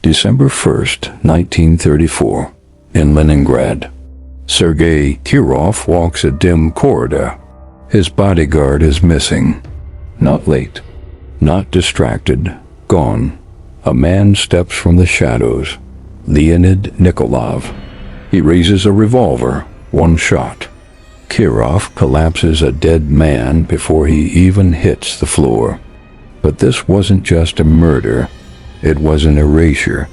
December 1st, 1934, in Leningrad. Sergei Kirov walks a dim corridor. His bodyguard is missing. Not late, not distracted, gone. A man steps from the shadows. Leonid Nikolov. He raises a revolver, one shot. Kirov collapses a dead man before he even hits the floor. But this wasn't just a murder. It was an erasure.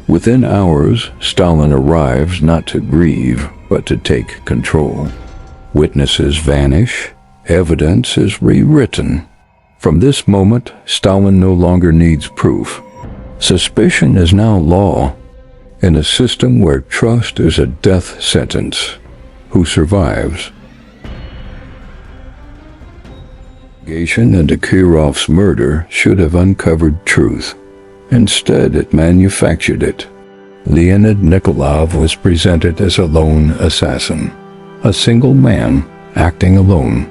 Within hours, Stalin arrives not to grieve, but to take control. Witnesses vanish. Evidence is rewritten. From this moment, Stalin no longer needs proof. Suspicion is now law. In a system where trust is a death sentence, who survives? Investigation into Kirov's murder should have uncovered truth. Instead, it manufactured it. Leonid Nikolov was presented as a lone assassin, a single man acting alone,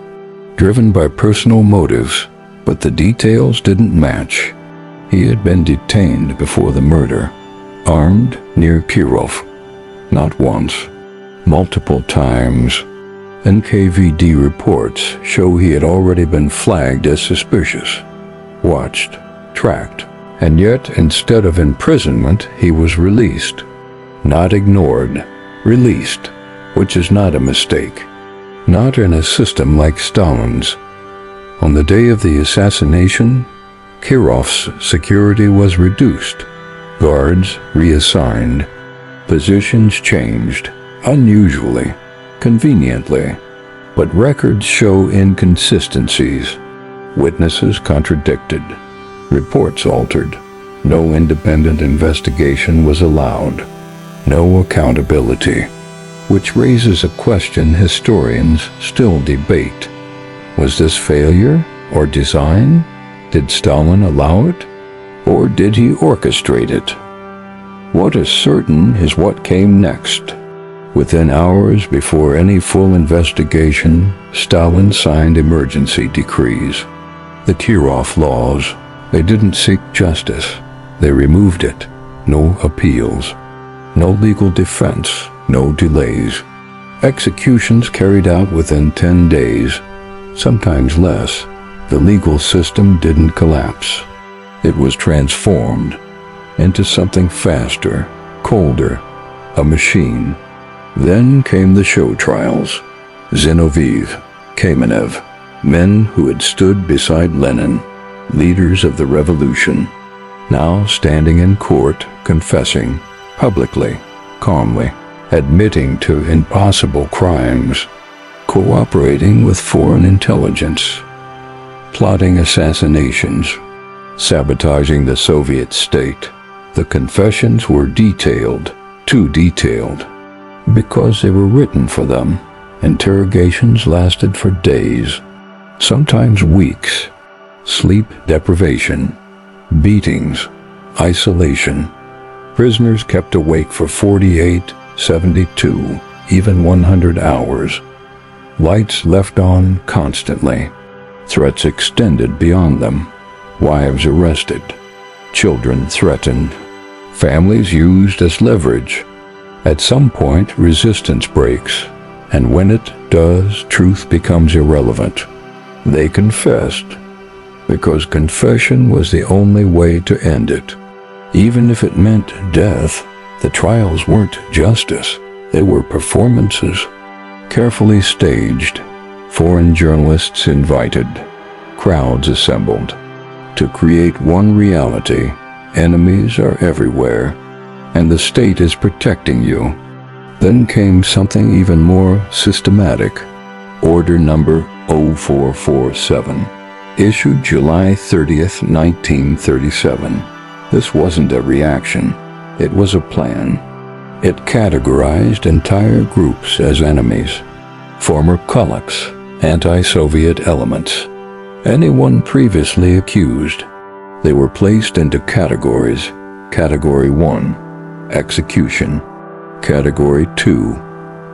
driven by personal motives, but the details didn't match. He had been detained before the murder, armed near Kirov, not once, multiple times. NKVD reports show he had already been flagged as suspicious, watched, tracked, and yet instead of imprisonment, he was released. Not ignored, released, which is not a mistake. Not in a system like Stalin's. On the day of the assassination, Kirov's security was reduced, guards reassigned, positions changed, unusually, conveniently, but records show inconsistencies. Witnesses contradicted, reports altered. No independent investigation was allowed. No accountability, which raises a question historians still debate. Was this failure or design? Did Stalin allow it? Or did he orchestrate it? What is certain is what came next. Within hours before any full investigation, Stalin signed emergency decrees. The Kirov laws. They didn't seek justice. They removed it. No appeals. No legal defense. No delays. Executions carried out within 10 days. Sometimes less. The legal system didn't collapse. It was transformed into something faster, colder, a machine. Then came the show trials. Zinoviev, Kamenev, men who had stood beside Lenin, leaders of the revolution, now standing in court, confessing, publicly, calmly, admitting to impossible crimes, cooperating with foreign intelligence, plotting assassinations, sabotaging the Soviet state. The confessions were detailed, too detailed, because they were written for them. Interrogations lasted for days, sometimes weeks. Sleep deprivation, beatings, isolation. Prisoners kept awake for 48, 72, even 100 hours. Lights left on constantly. Threats extended beyond them. Wives arrested. Children threatened. Families used as leverage. At some point, resistance breaks, and when it does, truth becomes irrelevant. They confessed, because confession was the only way to end it. Even if it meant death, the trials weren't justice. They were performances, carefully staged. Foreign journalists invited, crowds assembled. To create one reality, enemies are everywhere, and the state is protecting you. Then came something even more systematic. Order number 0447, issued July 30th, 1937. This wasn't a reaction. It was a plan. It categorized entire groups as enemies. Former Kulaks, anti-Soviet elements. Anyone previously accused. They were placed into categories. Category 1, execution. Category 2,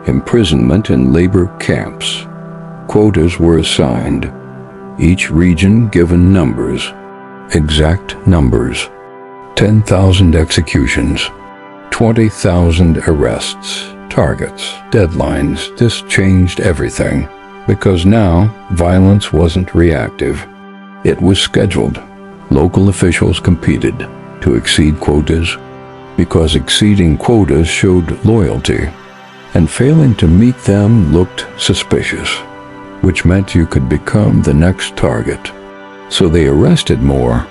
imprisonment in labor camps. Quotas were assigned, each region given numbers, exact numbers. 10,000 executions, 20,000 arrests, targets, deadlines. This changed everything, because now violence wasn't reactive. It was scheduled. Local officials competed to exceed quotas, because exceeding quotas showed loyalty, and failing to meet them looked suspicious, which meant you could become the next target. So they arrested more,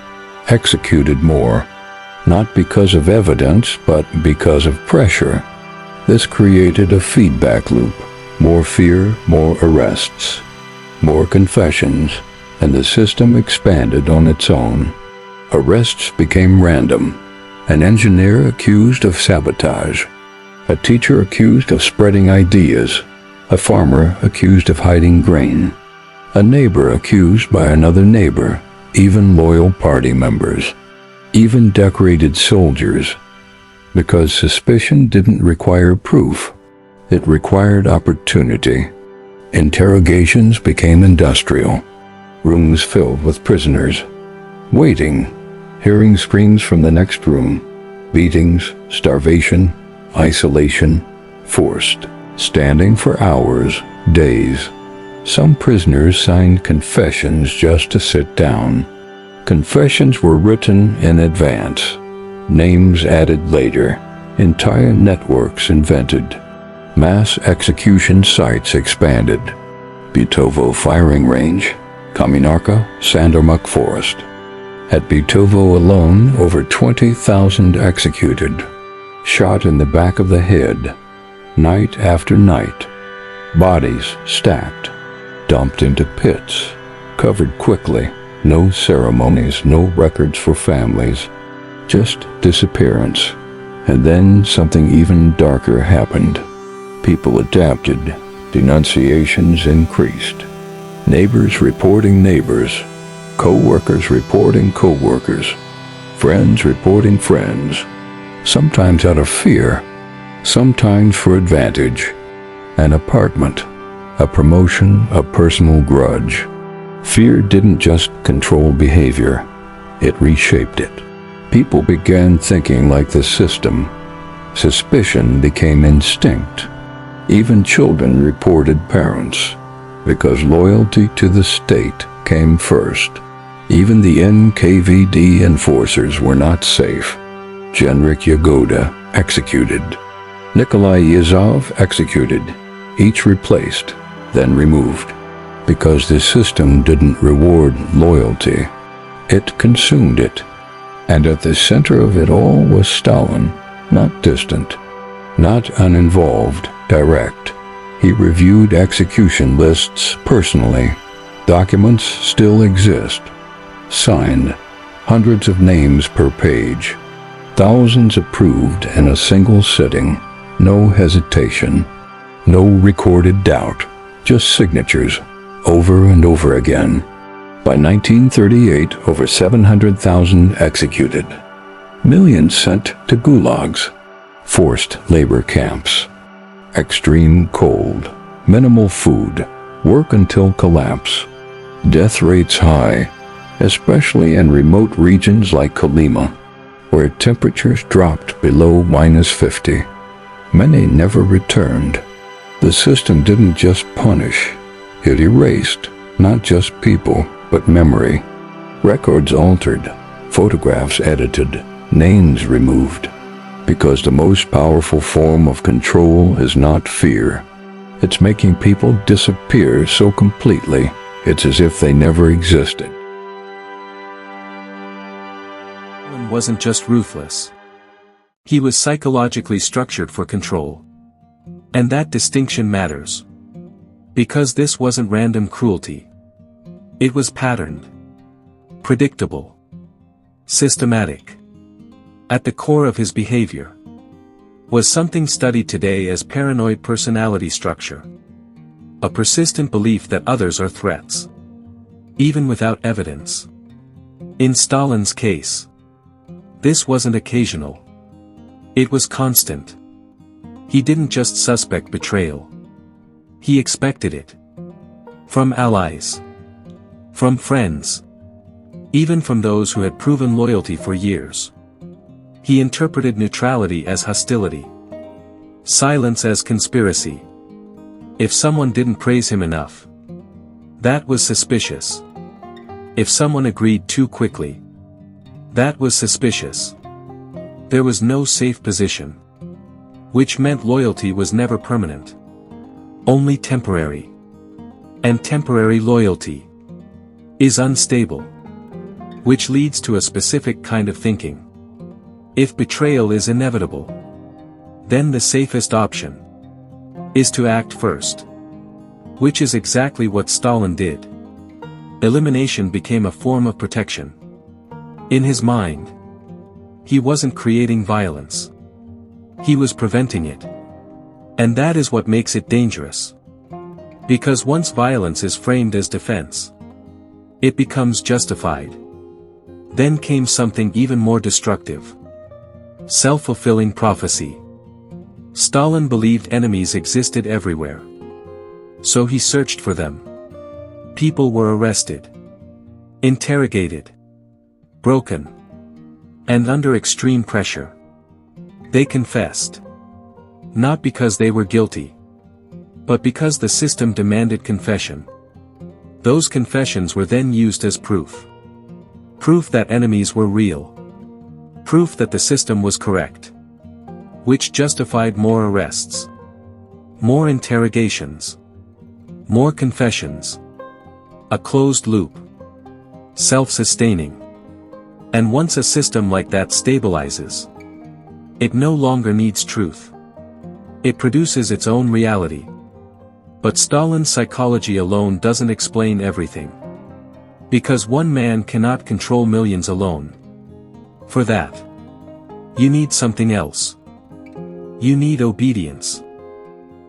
executed more, not because of evidence, but because of pressure. This created a feedback loop. More fear, more arrests, more confessions, and the system expanded on its own. Arrests became random. An engineer accused of sabotage, a teacher accused of spreading ideas, a farmer accused of hiding grain, a neighbor accused by another neighbor, even loyal party members, even decorated soldiers, because suspicion didn't require proof. It required opportunity. Interrogations became industrial. Rooms filled with prisoners, waiting, hearing screams from the next room, beatings, starvation, isolation, forced, standing for hours, days. Some prisoners signed confessions just to sit down. Confessions were written in advance, names added later, entire networks invented. Mass execution sites expanded. Butovo firing range, Kaminarka, Sandarmuk Forest. At Butovo alone, over 20,000 executed, shot in the back of the head, night after night. Bodies stacked, dumped into pits, covered quickly. No ceremonies, no records for families, just disappearance. And then something even darker happened. People adapted, denunciations increased. Neighbors reporting neighbors, co-workers reporting co-workers, friends reporting friends, sometimes out of fear, sometimes for advantage. An apartment, a promotion, a personal grudge. Fear didn't just control behavior, it reshaped it. People began thinking like the system. Suspicion became instinct. Even children reported parents, because loyalty to the state came first. Even the NKVD enforcers were not safe. Genrik Yagoda executed. Nikolai Yazov executed, each replaced, then removed. Because the system didn't reward loyalty, it consumed it. And at the center of it all was Stalin, not distant, not uninvolved, direct. He reviewed execution lists personally. Documents still exist. Signed, hundreds of names per page. Thousands approved in a single sitting. No hesitation, no recorded doubt, just signatures, over and over again. By 1938, over 700,000 executed. Millions sent to gulags, forced labor camps. Extreme cold, minimal food, work until collapse. Death rates high, especially in remote regions like Kolyma, where temperatures dropped below -50. Many never returned. The system didn't just punish, it erased, not just people, but memory. Records altered, photographs edited, names removed. Because the most powerful form of control is not fear. It's making people disappear so completely, it's as if they never existed. Stalin wasn't just ruthless. He was psychologically structured for control. And that distinction matters. Because this wasn't random cruelty. It was patterned. Predictable. Systematic. At the core of his behavior was something studied today as paranoid personality structure. A persistent belief that others are threats. Even without evidence. In Stalin's case, this wasn't occasional. It was constant. He didn't just suspect betrayal. He expected it. From allies. From friends. Even from those who had proven loyalty for years. He interpreted neutrality as hostility. Silence as conspiracy. If someone didn't praise him enough, that was suspicious. If someone agreed too quickly, that was suspicious. There was no safe position, which meant loyalty was never permanent, only temporary. And temporary loyalty is unstable, which leads to a specific kind of thinking. If betrayal is inevitable, then the safest option is to act first, which is exactly what Stalin did. Elimination became a form of protection. In his mind, he wasn't creating violence. He was preventing it. And that is what makes it dangerous. Because once violence is framed as defense, it becomes justified. Then came something even more destructive. Self-fulfilling prophecy. Stalin believed enemies existed everywhere. So he searched for them. People were arrested, interrogated, broken, and under extreme pressure. They confessed. Not because they were guilty, but because the system demanded confession. Those confessions were then used as proof. Proof that enemies were real. Proof that the system was correct. Which justified more arrests, more interrogations, more confessions. A closed loop. Self-sustaining. And once a system like that stabilizes, it no longer needs truth. It produces its own reality. But Stalin's psychology alone doesn't explain everything. Because one man cannot control millions alone. For that, you need something else. You need obedience.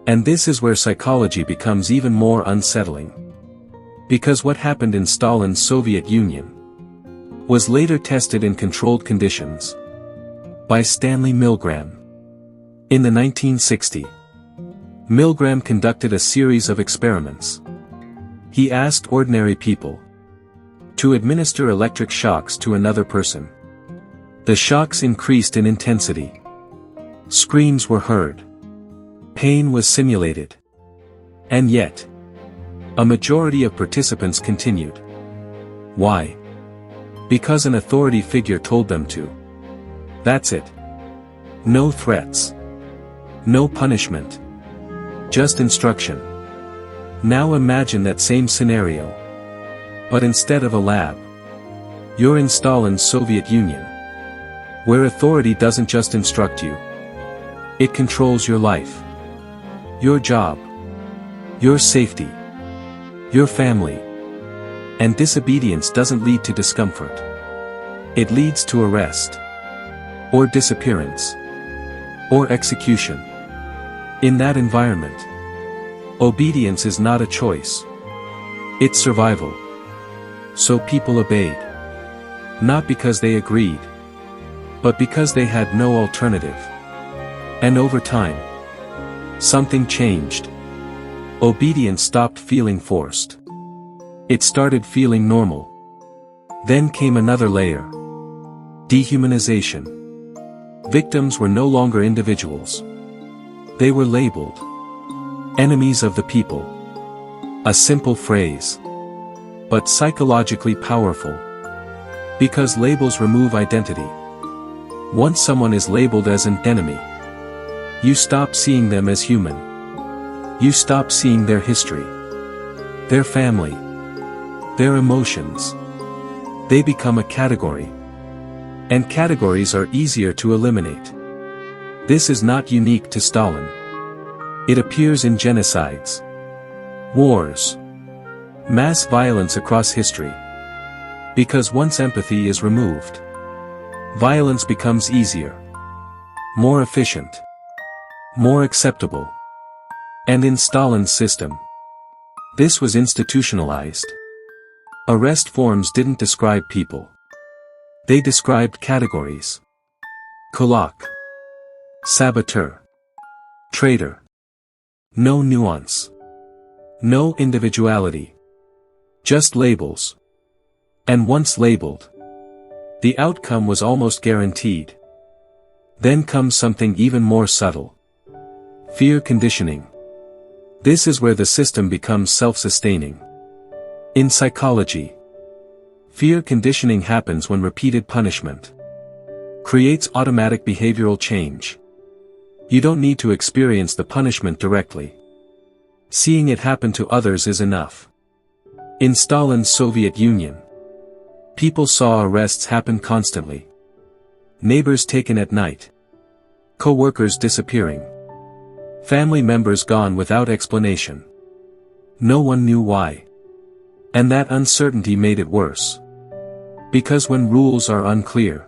And this is where psychology becomes even more unsettling. Because what happened in Stalin's Soviet Union was later tested in controlled conditions by Stanley Milgram. In the 1960s, Milgram conducted a series of experiments. He asked ordinary people to administer electric shocks to another person. The shocks increased in intensity. Screams were heard. Pain was simulated. And yet, a majority of participants continued. Why? Because an authority figure told them to. That's it. No threats. No punishment. Just instruction. Now imagine that same scenario. But instead of a lab, you're in Stalin's Soviet Union, where authority doesn't just instruct you. It controls your life, your job, your safety, your family. And disobedience doesn't lead to discomfort. It leads to arrest, or disappearance, or execution. In that environment, obedience is not a choice. It's survival. So people obeyed. Not because they agreed, but because they had no alternative. And over time, something changed. Obedience stopped feeling forced. It started feeling normal. Then came another layer. Dehumanization. Victims were no longer individuals. They were labeled enemies of the people. A simple phrase, but psychologically powerful. Because labels remove identity. Once someone is labeled as an enemy, you stop seeing them as human. You stop seeing their history, their family, their emotions. They become a category. And categories are easier to eliminate. This is not unique to Stalin. It appears in genocides, wars, mass violence across history. Because once empathy is removed, violence becomes easier, more efficient, more acceptable. And in Stalin's system, this was institutionalized. Arrest forms didn't describe people. They described categories. Kulak, saboteur, traitor. No nuance. No individuality. Just labels. And once labeled, the outcome was almost guaranteed. Then comes something even more subtle. Fear conditioning. This is where the system becomes self-sustaining. In psychology, fear conditioning happens when repeated punishment creates automatic behavioral change. You don't need to experience the punishment directly. Seeing it happen to others is enough. In Stalin's Soviet Union, people saw arrests happen constantly. Neighbors taken at night. Co-workers disappearing. Family members gone without explanation. No one knew why. And that uncertainty made it worse. Because when rules are unclear,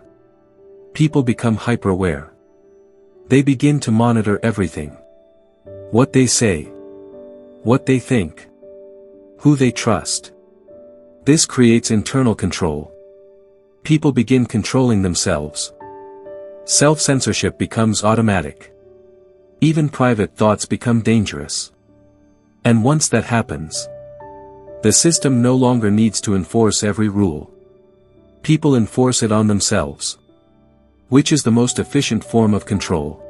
people become hyper-aware. They begin to monitor everything. What they say. What they think. Who they trust. This creates internal control. People begin controlling themselves. Self-censorship becomes automatic. Even private thoughts become dangerous. And once that happens, the system no longer needs to enforce every rule. People enforce it on themselves. Which is the most efficient form of control.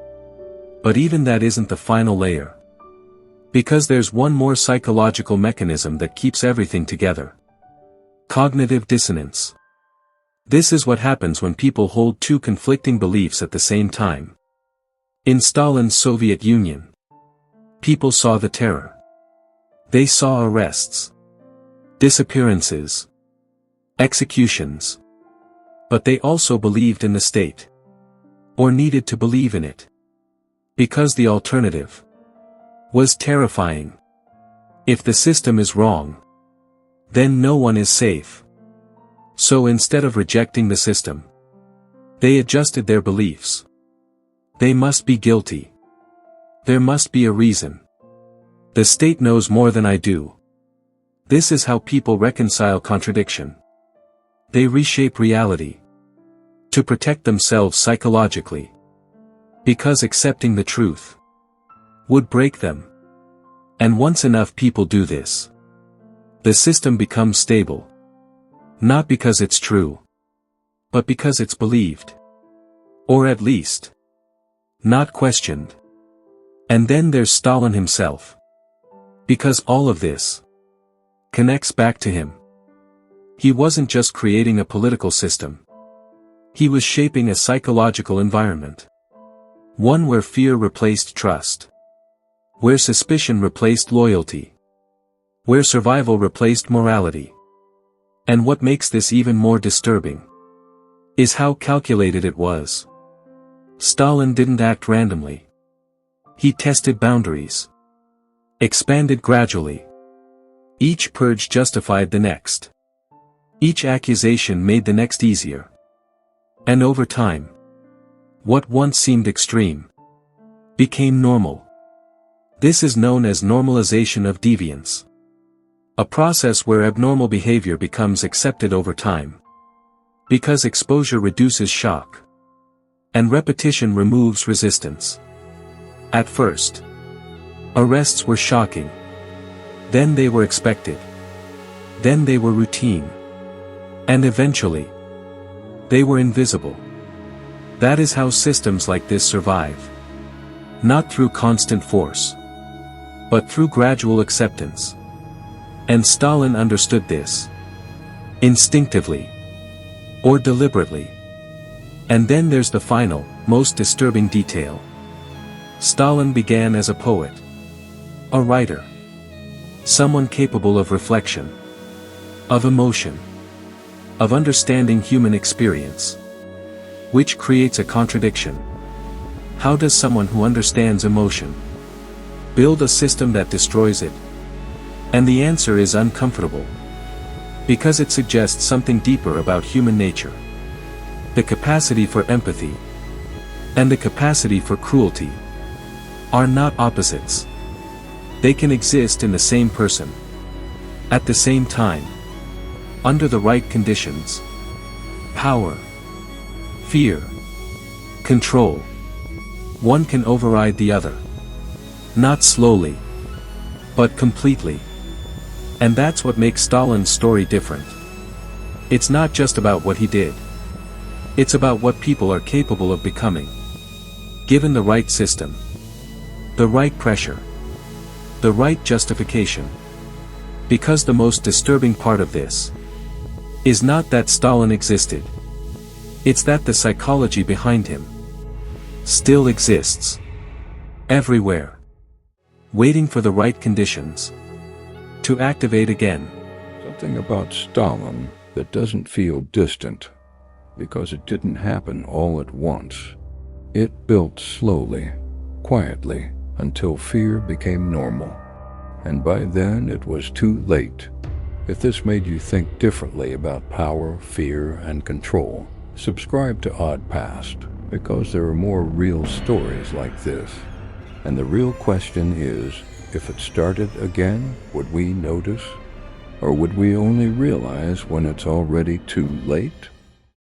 But even that isn't the final layer. Because there's one more psychological mechanism that keeps everything together. Cognitive dissonance. This is what happens when people hold two conflicting beliefs at the same time. In Stalin's Soviet Union, people saw the terror. They saw arrests, disappearances, executions. But they also believed in the state. Or needed to believe in it. Because the alternative was terrifying. If the system is wrong, then no one is safe. So instead of rejecting the system, they adjusted their beliefs. They must be guilty. There must be a reason. The state knows more than I do. This is how people reconcile contradiction. They reshape reality. To protect themselves psychologically. Because accepting the truth would break them. And once enough people do this, the system becomes stable. Not because it's true, but because it's believed. Or at least, not questioned. And then there's Stalin himself. Because all of this connects back to him. He wasn't just creating a political system. He was shaping a psychological environment. One where fear replaced trust. Where suspicion replaced loyalty. Where survival replaced morality. And what makes this even more disturbing is how calculated it was. Stalin didn't act randomly. He tested boundaries. Expanded gradually. Each purge justified the next. Each accusation made the next easier. And over time, what once seemed extreme became normal. This is known as normalization of deviance. A process where abnormal behavior becomes accepted over time. Because exposure reduces shock. And repetition removes resistance. At first, arrests were shocking. Then they were expected. Then they were routine. And eventually, they were invisible. That is how systems like this survive. Not through constant force, but through gradual acceptance. And Stalin understood this. Instinctively. Or deliberately. And then there's the final, most disturbing detail. Stalin began as a poet. A writer. Someone capable of reflection. Of emotion. Of understanding human experience. Which creates a contradiction. How does someone who understands emotion build a system that destroys it? And the answer is uncomfortable. Because it suggests something deeper about human nature. The capacity for empathy and the capacity for cruelty are not opposites. They can exist in the same person. At the same time. Under the right conditions. Power. Fear. Control. One can override the other. Not slowly. But completely. And that's what makes Stalin's story different. It's not just about what he did. It's about what people are capable of becoming. given the right system, the right pressure, the right justification. Because the most disturbing part of this is not that Stalin existed. It's that the psychology behind him still exists. Everywhere. Waiting for the right conditions to activate again. Something about Stalin that doesn't feel distant, because it didn't happen all at once. It built slowly, quietly, until fear became normal. And by then it was too late. If this made you think differently about power, fear, and control, subscribe to Odd Past, because there are more real stories like this. And the real question is, if it started again, would we notice? Or would we only realize when it's already too late?